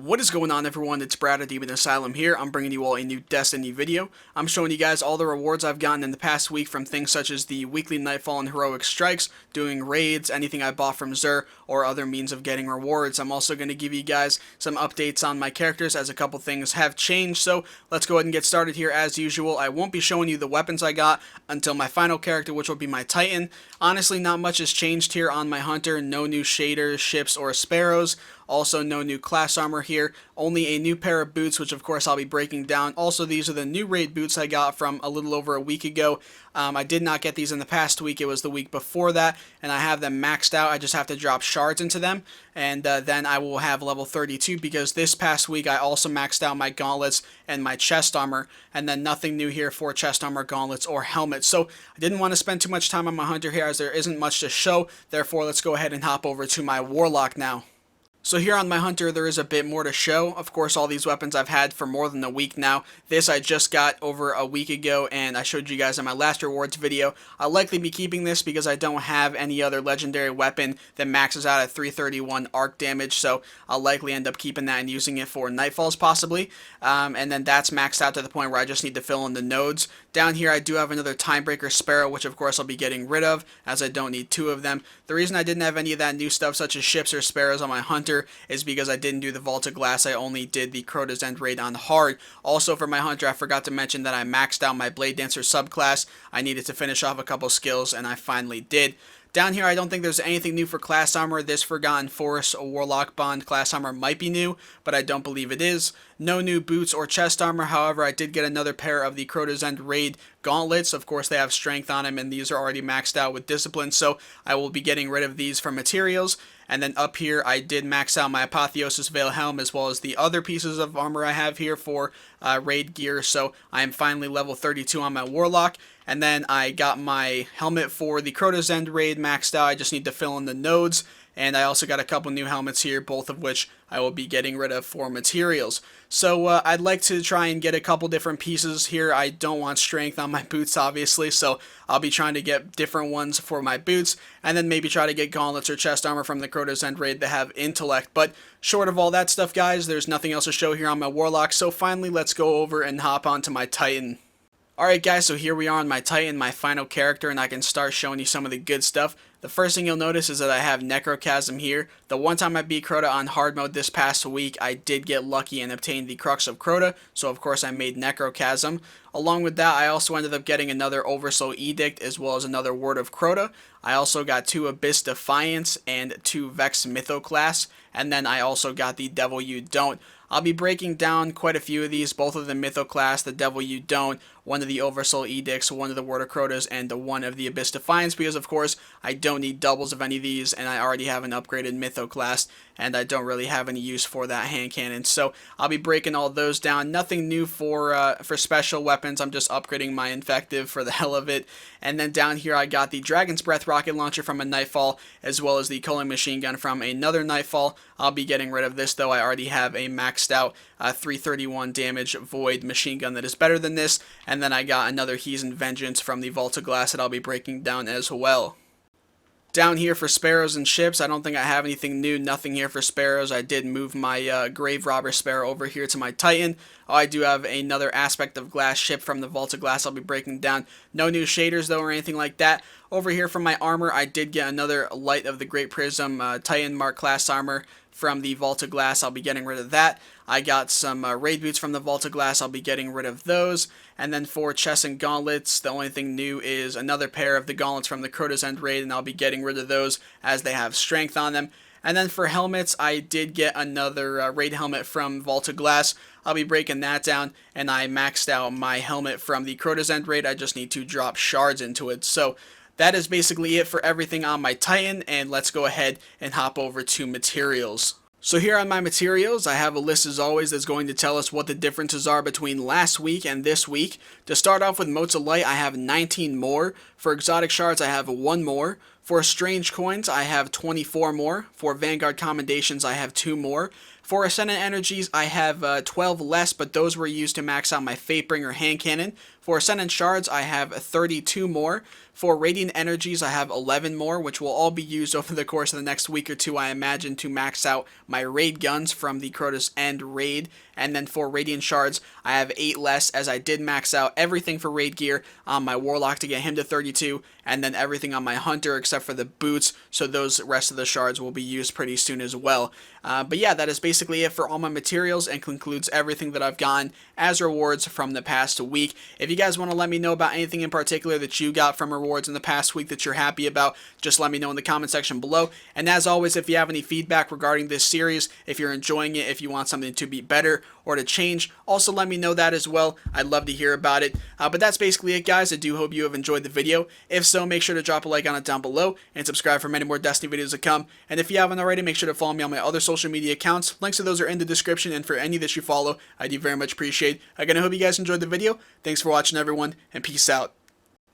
What is going on, everyone? It's Brad at DemonAsylum here. I'm bringing you all a new Destiny video. I'm showing you guys all the rewards I've gotten in the past week from things such as the weekly Nightfall and heroic strikes, doing raids, anything I bought from Xur, or other means of getting rewards. I'm also going to give you guys some updates on my characters as a couple things have changed. So let's go ahead and get started here as usual. I won't be showing you the weapons I got until my final character, which will be my Titan. Honestly, not much has changed here on my Hunter. No new shaders, ships, or sparrows. Also, no new class armor here, only a new pair of boots, which of course I'll be breaking down. Also, these are the new raid boots I got from a little over a week ago. I did not get these in the past week, it was the week before that, and I have them maxed out. I just have to drop shards into them, and then I will have level 32, because this past week I also maxed out my gauntlets and my chest armor, and then nothing new here for chest armor, gauntlets, or helmets. So I didn't want to spend too much time on my Hunter here, as there isn't much to show. Therefore, let's go ahead and hop over to my Warlock now. So here on my Hunter, there is a bit more to show. Of course, all these weapons I've had for more than a week now. This I just got over a week ago, and I showed you guys in my last rewards video. I'll likely be keeping this because I don't have any other legendary weapon that maxes out at 331 arc damage, so I'll likely end up keeping that and using it for Nightfalls possibly. And then that's maxed out to the point where I just need to fill in the nodes. Down here, I do have another Timebreaker Sparrow, which of course I'll be getting rid of, as I don't need two of them. The reason I didn't have any of that new stuff, such as ships or sparrows on my Hunter, is because I didn't do the Vault of Glass. I only did the Crota's End raid on hard. Also, for my Hunter, I forgot to mention that I maxed out my Blade Dancer subclass. I needed to finish off a couple skills, and I finally did. Down here, I don't think there's anything new for class armor. This Forgotten Force Warlock Bond class armor might be new, but I don't believe it is. No new boots or chest armor. However, I did get another pair of the Crota's End raid gauntlets. Of course, they have strength on them, and these are already maxed out with discipline, so I will be getting rid of these for materials. And then up here, I did max out my Apotheosis Veil Helm, as well as the other pieces of armor I have here for raid gear. So I am finally level 32 on my Warlock. And then I got my helmet for the Crota's End raid maxed out. I just need to fill in the nodes. And I also got a couple new helmets here, both of which I will be getting rid of for materials. So I'd like to try and get a couple different pieces here. I don't want strength on my boots, obviously, so I'll be trying to get different ones for my boots, and then maybe try to get gauntlets or chest armor from the Crota's End raid that have intellect. But short of all that stuff, guys, there's nothing else to show here on my Warlock, so finally let's go over and hop onto my Titan. Alright guys, so here we are on my Titan, my final character, and I can start showing you some of the good stuff. The first thing you'll notice is that I have Necrochasm here. The one time I beat Crota on hard mode this past week, I did get lucky and obtained the Crux of Crota, so of course I made Necrochasm. Along with that, I also ended up getting another Oversoul Edict, as well as another Word of Crota. I also got 2 Abyss Defiance and 2 Vex Mythoclast, and then I also got the Devil You Don't. I'll be breaking down quite a few of these, both of the Mythoclast, the Devil You Don't, one of the Oversoul Edicts, one of the Word of Crotas, and one of the Abyss Defiance, because of course I don't need doubles of any of these, and I already have an upgraded Mythoclast, and I don't really have any use for that hand cannon. So I'll be breaking all those down. Nothing new for special weapons. I'm just upgrading my Infective for the hell of it. And then down here I got the Dragon's Breath rocket launcher from a Nightfall, as well as the Culling Machine Gun from another Nightfall. I'll be getting rid of this, though. I already have a maxed out 331 damage Void machine gun that is better than this. And then I got another Heathen Vengeance from the Vault of Glass that I'll be breaking down as well. Down here for sparrows and ships, I don't think I have anything new. Nothing here for sparrows. I did move my Grave Robber Sparrow over here to my Titan. Oh, I do have another Aspect of Glass ship from the Vault of Glass I'll be breaking down. No new shaders, though, or anything like that. Over here for my armor, I did get another Light of the Great Prism Titan Mark class armor from the Vault of Glass. I'll be getting rid of that. I got some raid boots from the Vault of Glass. I'll be getting rid of those. And then for chests and gauntlets, the only thing new is another pair of the gauntlets from the Crota's End raid, and I'll be getting rid of those as they have strength on them. And then for helmets, I did get another raid helmet from Vault of Glass. I'll be breaking that down, and I maxed out my helmet from the Crota's End raid. I just need to drop shards into it. So that is basically it for everything on my Titan, and let's go ahead and hop over to materials. So here on my materials, I have a list as always that's going to tell us what the differences are between last week and this week. To start off with Motes of Light, I have 19 more. For exotic shards, I have 1 more. For strange coins, I have 24 more. For vanguard commendations, I have 2 more. For Ascendant Energies, I have 12 less, but those were used to max out my Fatebringer hand cannon. For Ascendant Shards, I have 32 more. For Radiant Energies, I have 11 more, which will all be used over the course of the next week or two, I imagine, to max out my raid guns from the Crota's End raid. And then for Radiant Shards, I have 8 less, as I did max out everything for raid gear on my Warlock to get him to 32, and then everything on my Hunter except for the boots, so those rest of the shards will be used pretty soon as well. But yeah, that is basically it for all my materials and concludes everything that I've gotten as rewards from the past week. If you guys want to let me know about anything in particular that you got from rewards in the past week that you're happy about, just let me know in the comment section below. And as always, if you have any feedback regarding this series, if you're enjoying it, if you want something to be better or to change, also let me know that as well. I'd love to hear about it. But that's basically it, guys. I do hope you have enjoyed the video. If so, make sure to drop a like on it down below and subscribe for many more Destiny videos to come. And if you haven't already, make sure to follow me on my other social media accounts. Links to those are in the description, and for any that you follow, I do very much appreciate. Again, I hope you guys enjoyed the video. Thanks for watching, everyone, and peace out.